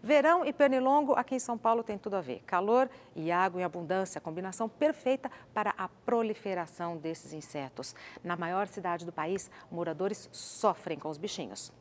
Verão e pernilongo aqui em São Paulo tem tudo a ver. Calor e água em abundância, combinação perfeita para a proliferação desses insetos. Na maior cidade do país, moradores sofrem com os bichinhos.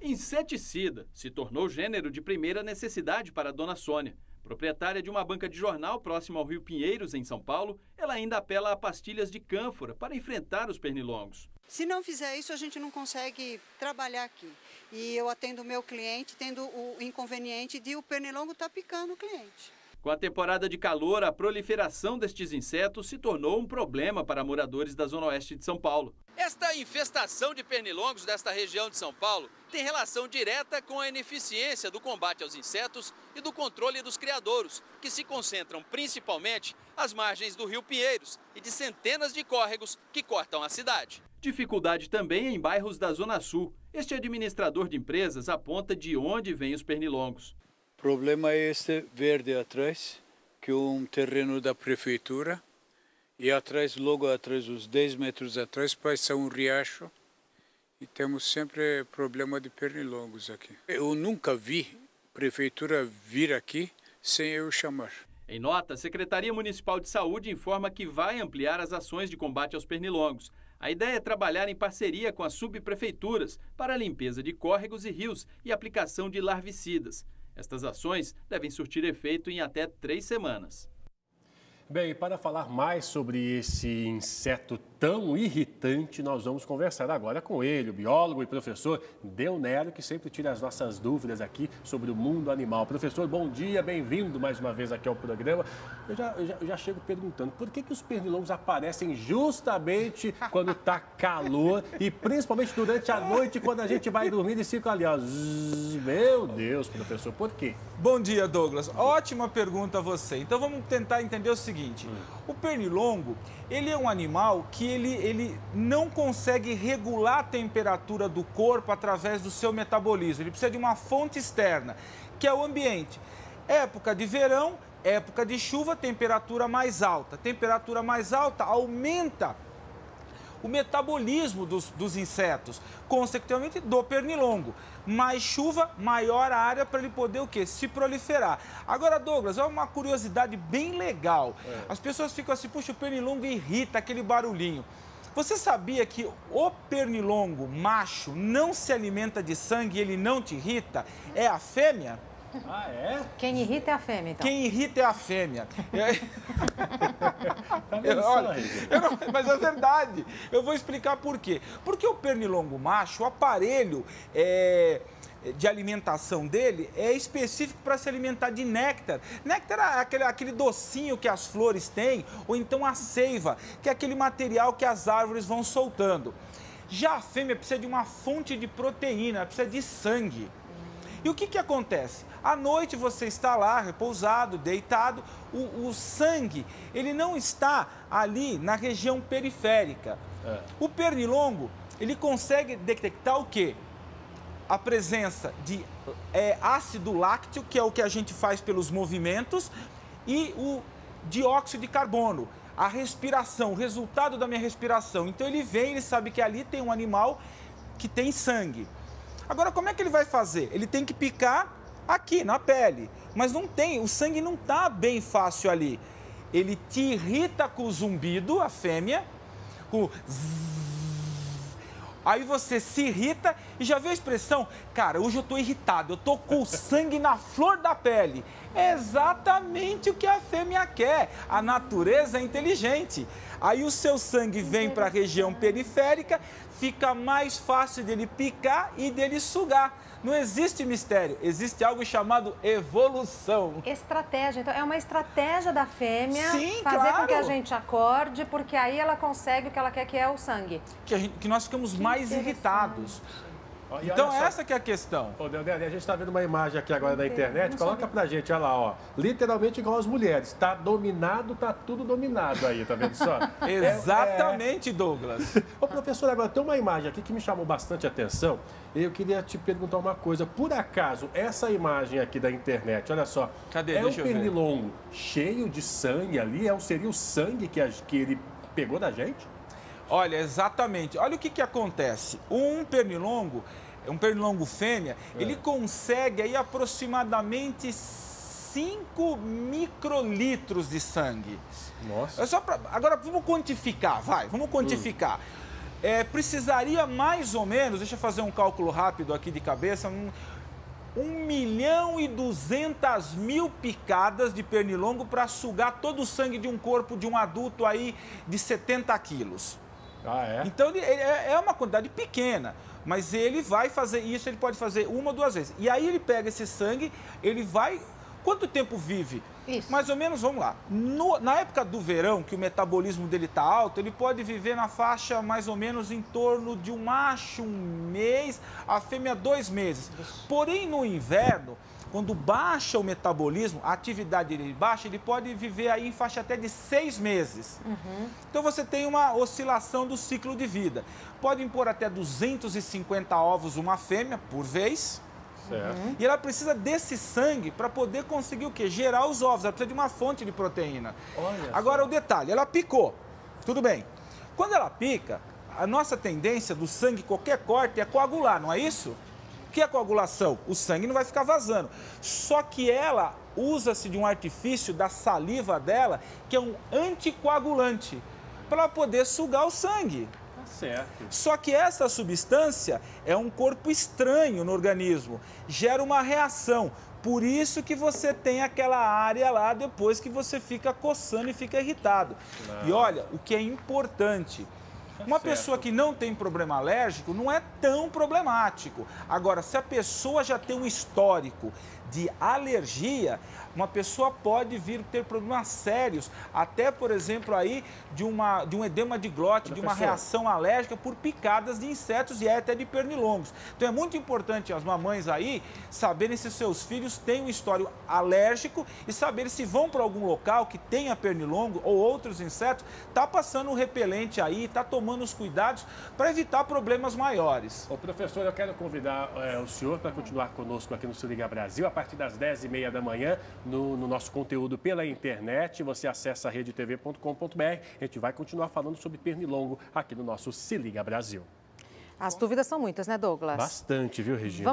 Inseticida se tornou gênero de primeira necessidade para a dona Sônia. Proprietária de uma banca de jornal próxima ao Rio Pinheiros, em São Paulo, ela ainda apela a pastilhas de cânfora para enfrentar os pernilongos. Se não fizer isso, a gente não consegue trabalhar aqui. E eu atendo o meu cliente tendo o inconveniente de o pernilongo estar picando o cliente. Com a temporada de calor, a proliferação destes insetos se tornou um problema para moradores da Zona Oeste de São Paulo. Esta infestação de pernilongos desta região de São Paulo tem relação direta com a ineficiência do combate aos insetos e do controle dos criadouros, que se concentram principalmente às margens do Rio Pinheiros e de centenas de córregos que cortam a cidade. Dificuldade também em bairros da Zona Sul. Este administrador de empresas aponta de onde vêm os pernilongos. O problema é este verde atrás, que é um terreno da prefeitura, e atrás, logo atrás, uns 10 metros atrás, passa um riacho, e temos sempre problema de pernilongos aqui. Eu nunca vi prefeitura vir aqui sem eu chamar. Em nota, a Secretaria Municipal de Saúde informa que vai ampliar as ações de combate aos pernilongos. A ideia é trabalhar em parceria com as subprefeituras para a limpeza de córregos e rios e aplicação de larvicidas. Estas ações devem surtir efeito em até 3 semanas. Bem, para falar mais sobre esse inseto tão irritante, nós vamos conversar agora com ele, o biólogo e professor Del Nero, que sempre tira as nossas dúvidas aqui sobre o mundo animal. Professor, bom dia, bem-vindo mais uma vez aqui ao programa. Eu já chego perguntando, por que os pernilongos aparecem justamente quando está calor e principalmente durante a noite, quando a gente vai dormir, eles ficam ali, ó. Meu Deus, professor, por quê? Bom dia, Douglas. Ótima pergunta a você. Então vamos tentar entender o seguinte. O pernilongo, ele é um animal que ele não consegue regular a temperatura do corpo através do seu metabolismo. Ele precisa de uma fonte externa, que é o ambiente. Época de verão, época de chuva, temperatura mais alta. Temperatura mais alta aumenta o metabolismo dos insetos, consequentemente do pernilongo. Mais chuva, maior a área para ele poder o quê? Se proliferar. Agora, Douglas, é uma curiosidade bem legal. As pessoas ficam assim, puxa, o pernilongo irrita aquele barulhinho. Você sabia que o pernilongo macho não se alimenta de sangue e ele não te irrita? É a fêmea? Ah, é? Quem irrita é a fêmea, então. Quem irrita é a fêmea. Tá vendo só, Olha, mas é verdade. Eu vou explicar por quê. Porque o pernilongo macho, o aparelho de alimentação dele é específico para se alimentar de néctar. Néctar é aquele docinho que as flores têm, ou então a seiva, que é aquele material que as árvores vão soltando. Já a fêmea precisa de uma fonte de proteína, precisa de sangue. E o que acontece? À noite você está lá, repousado, deitado, o sangue, ele não está ali na região periférica. O pernilongo, ele consegue detectar o quê? A presença de ácido lácteo, que é o que a gente faz pelos movimentos, e o dióxido de carbono, a respiração, o resultado da minha respiração. Então ele vem, ele sabe que ali tem um animal que tem sangue. Agora, como é que ele vai fazer? Ele tem que picar aqui, na pele. Mas não tem, o sangue não está bem fácil ali. Ele te irrita com o zumbido, a fêmea, com o zzz. Aí você se irrita e já viu a expressão? Cara, hoje eu estou irritado, eu estou com o sangue na flor da pele. É exatamente o que a fêmea quer. A natureza é inteligente. Aí o seu sangue vem para a região periférica, fica mais fácil dele picar e dele sugar. Não existe mistério, existe algo chamado evolução. Estratégia, então é uma estratégia da fêmea. Sim, fazer claro. com que a gente acorde, porque aí ela consegue o que ela quer, que é o sangue. Que nós ficamos mais irritados. Então essa que é a questão. Ô, Del Nero, a gente está vendo uma imagem aqui agora na internet, coloca pra gente, olha lá, ó. Literalmente igual as mulheres, tá dominado, tá tudo dominado aí, tá vendo só? Exatamente, Douglas. Ô, professor, agora tem uma imagem aqui que me chamou bastante atenção. Eu queria te perguntar uma coisa. Por acaso, essa imagem aqui da internet, olha só. Cadê? É um Deixa eu ver. pernilongo cheio de sangue ali? Seria o sangue que ele pegou da gente? Olha, exatamente. Olha o que acontece. Um pernilongo, um pernilongo fêmea, ele consegue aí aproximadamente 5 microlitros de sangue. Nossa. Agora vamos quantificar, vamos quantificar. Precisaria mais ou menos, deixa eu fazer um cálculo rápido aqui de cabeça, 1.200.000 picadas de pernilongo para sugar todo o sangue de um corpo de um adulto aí de 70 quilos. Ah, é? Então é uma quantidade pequena, mas ele vai fazer isso, ele pode fazer 1 ou 2 vezes. E aí ele pega esse sangue, ele vai... Quanto tempo vive? Isso. Mais ou menos, vamos lá. Na época do verão, que o metabolismo dele está alto, ele pode viver na faixa mais ou menos em torno de um macho 1 mês, a fêmea 2 meses. Porém, no inverno, quando baixa o metabolismo, a atividade dele baixa, ele pode viver aí em faixa até de 6 meses. Então você tem uma oscilação do ciclo de vida. Podem pôr até 250 ovos uma fêmea por vez. Certo. E ela precisa desse sangue para poder conseguir o quê? Gerar os ovos. Ela precisa de uma fonte de proteína. Agora, o detalhe, ela picou. Tudo bem. Quando ela pica, a nossa tendência do sangue, qualquer corte, é coagular, não é isso? O que é coagulação? O sangue não vai ficar vazando. Só que ela usa-se de um artifício da saliva dela, que é um anticoagulante, para poder sugar o sangue. Certo. Só que essa substância é um corpo estranho no organismo, gera uma reação. Por isso que você tem aquela área lá depois que você fica coçando e fica irritado. E olha, o que é importante, uma pessoa que não tem problema alérgico não é tão problemático. Agora, se a pessoa já tem um histórico de alergia, uma pessoa pode vir ter problemas sérios, até, por exemplo, aí de um edema de glote, de uma reação alérgica por picadas de insetos e até de pernilongos. Então é muito importante as mamães aí saberem se seus filhos têm um histórico alérgico e saberem se vão para algum local que tenha pernilongo ou outros insetos, tá passando um repelente aí, tá tomando os cuidados para evitar problemas maiores. Ô, professor, eu quero convidar o senhor para continuar conosco aqui no Se Liga Brasil, a partir das 10h30 da manhã, no nosso conteúdo pela internet. Você acessa redetv.com.br. A gente vai continuar falando sobre pernilongo aqui no nosso Se Liga Brasil. As dúvidas são muitas, né, Douglas? Bastante, viu, Regina?